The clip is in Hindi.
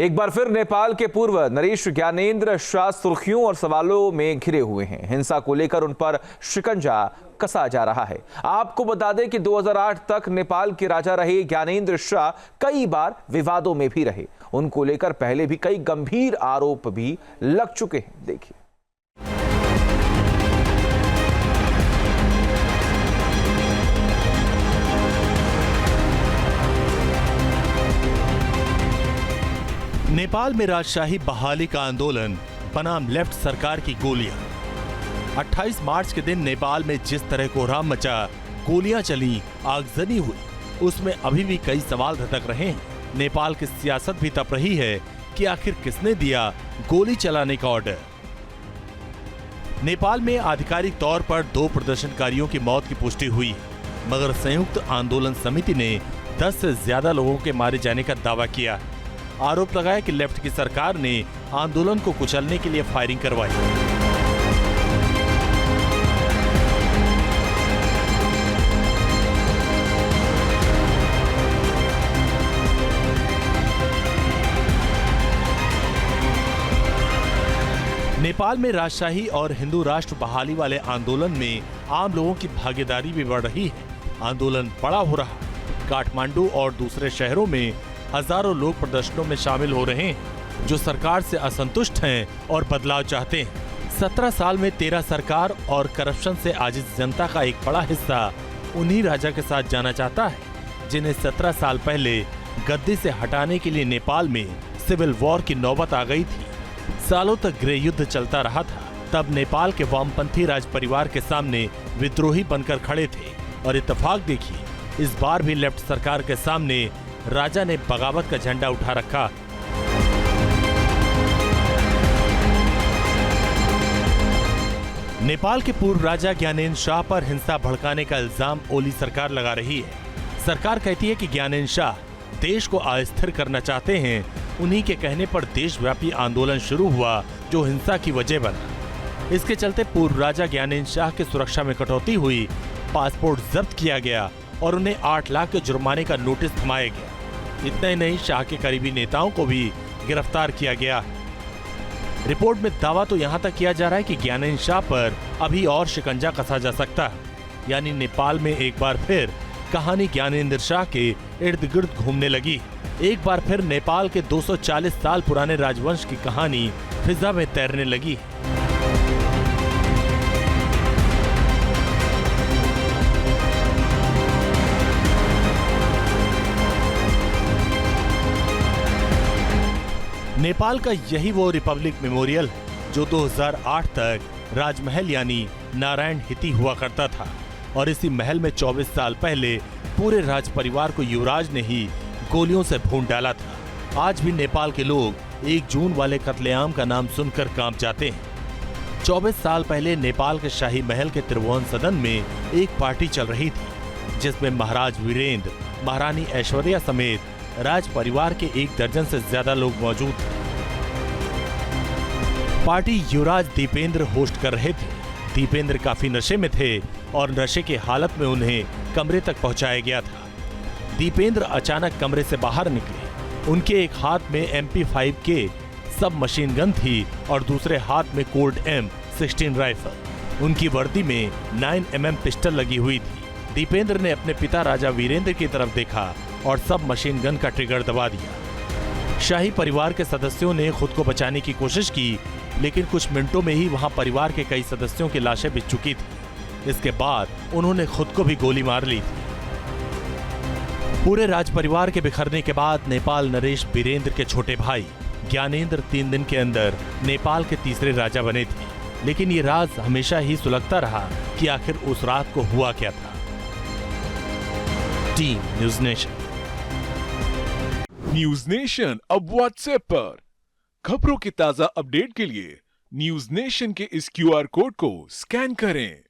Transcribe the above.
एक बार फिर नेपाल के पूर्व नरेश ज्ञानेंद्र शाह सुर्खियों और सवालों में घिरे हुए हैं। हिंसा को लेकर उन पर शिकंजा कसा जा रहा है। आपको बता दें कि 2008 तक नेपाल के राजा रहे ज्ञानेंद्र शाह कई बार विवादों में भी रहे। उनको लेकर पहले भी कई गंभीर आरोप भी लग चुके हैं। देखिए। नेपाल में राजशाही बहाली का आंदोलन बनाम लेफ्ट सरकार की गोलियां। 28 मार्च के दिन नेपाल में जिस तरह कोहराम मचा, गोलियां चली, आगजनी हुई, उसमें अभी भी कई सवाल धधक रहे हैं। नेपाल की सियासत भी तप रही है कि आखिर किसने दिया गोली चलाने का ऑर्डर। नेपाल में आधिकारिक तौर पर 2 प्रदर्शनकारियों की मौत की पुष्टि हुई, मगर संयुक्त आंदोलन समिति ने 10 से ज्यादा लोगों के मारे जाने का दावा किया। आरोप लगाया कि लेफ्ट की सरकार ने आंदोलन को कुचलने के लिए फायरिंग करवाई। नेपाल में राजशाही और हिंदू राष्ट्र बहाली वाले आंदोलन में आम लोगों की भागीदारी भी बढ़ रही है। आंदोलन बड़ा हो रहा। काठमांडू और दूसरे शहरों में हजारों लोग प्रदर्शनों में शामिल हो रहे हैं, जो सरकार से असंतुष्ट हैं और बदलाव चाहते हैं। 17 साल में 13 सरकार और करप्शन से आजिज जनता का एक बड़ा हिस्सा उन्हीं राजा के साथ जाना चाहता है, जिन्हें 17 साल पहले गद्दी से हटाने के लिए नेपाल में सिविल वॉर की नौबत आ गई थी। सालों तक गृह युद्ध चलता रहा था। तब नेपाल के वामपंथी राज परिवार के सामने विद्रोही बनकर खड़े थे, और इत्तेफाक देखिए, इस बार भी लेफ्ट सरकार के सामने राजा ने बगावत का झंडा उठा रखा। नेपाल के पूर्व राजा ज्ञानेंद्र शाह पर हिंसा भड़काने का इल्जाम ओली सरकार लगा रही है। सरकार कहती है कि ज्ञानेंद्र शाह देश को अस्थिर करना चाहते हैं। उन्हीं के कहने पर देशव्यापी आंदोलन शुरू हुआ, जो हिंसा की वजह बना। इसके चलते पूर्व राजा ज्ञानेंद्र शाह की सुरक्षा में कटौती हुई, पासपोर्ट जब्त किया गया और उन्हें 8 लाख के जुर्माने का नोटिस थमाया गया। इतना ही नहीं, शाह के करीबी नेताओं को भी गिरफ्तार किया गया। रिपोर्ट में दावा तो यहाँ तक किया जा रहा है कि ज्ञानेंद्र शाह पर अभी और शिकंजा कसा जा सकता है। यानी नेपाल में एक बार फिर कहानी ज्ञानेंद्र शाह के इर्द गिर्द घूमने लगी। एक बार फिर नेपाल के 240 साल पुराने राजवंश की कहानी फिजा में तैरने लगी। नेपाल का यही वो रिपब्लिक मेमोरियल है जो 2008 तक राजमहल यानी नारायण हिती हुआ करता था, और इसी महल में 24 साल पहले पूरे राज परिवार को युवराज ने ही गोलियों से भून डाला था। आज भी नेपाल के लोग 1 जून वाले कत्लेआम का नाम सुनकर कांप जाते हैं। 24 साल पहले नेपाल के शाही महल के त्रिभुवन सदन में एक पार्टी चल रही थी, जिसमें महाराज वीरेंद्र, महारानी ऐश्वर्या समेत राज परिवार के 1 दर्जन से ज्यादा लोग मौजूद थे। पार्टी युवराज दीपेंद्र होस्ट कर रहे थे। दीपेंद्र काफी नशे में थे और नशे की हालत में उन्हें कमरे तक पहुंचाया गया था। दीपेंद्र अचानक कमरे से बाहर निकले। उनके एक हाथ में MP5 के सब मशीन गन थी और दूसरे हाथ में कोल्ट M16 राइफल। उनकी वर्दी में 9mm पिस्टल लगी हुई थी। दीपेंद्र ने अपने पिता राजा वीरेंद्र की तरफ देखा और सब मशीन गन का ट्रिगर दबा दिया। शाही परिवार के सदस्यों ने खुद को बचाने की कोशिश की, लेकिन कुछ मिनटों में ही वहां परिवार के कई सदस्यों की लाशें बिछ चुकी थी। इसके बाद उन्होंने खुद को भी गोली मार ली थी। पूरे राज परिवार के बिखरने के बाद नेपाल नरेश वीरेंद्र के छोटे भाई ज्ञानेंद्र 3 दिन के अंदर नेपाल के तीसरे राजा बने थे। लेकिन ये राज हमेशा ही सुलगता रहा कि आखिर उस रात को हुआ क्या था। Team news nation. News nation अब व्हाट्सएप पर। खबरों के ताजा अपडेट के लिए न्यूज़ नेशन के इस QR कोड को स्कैन करें।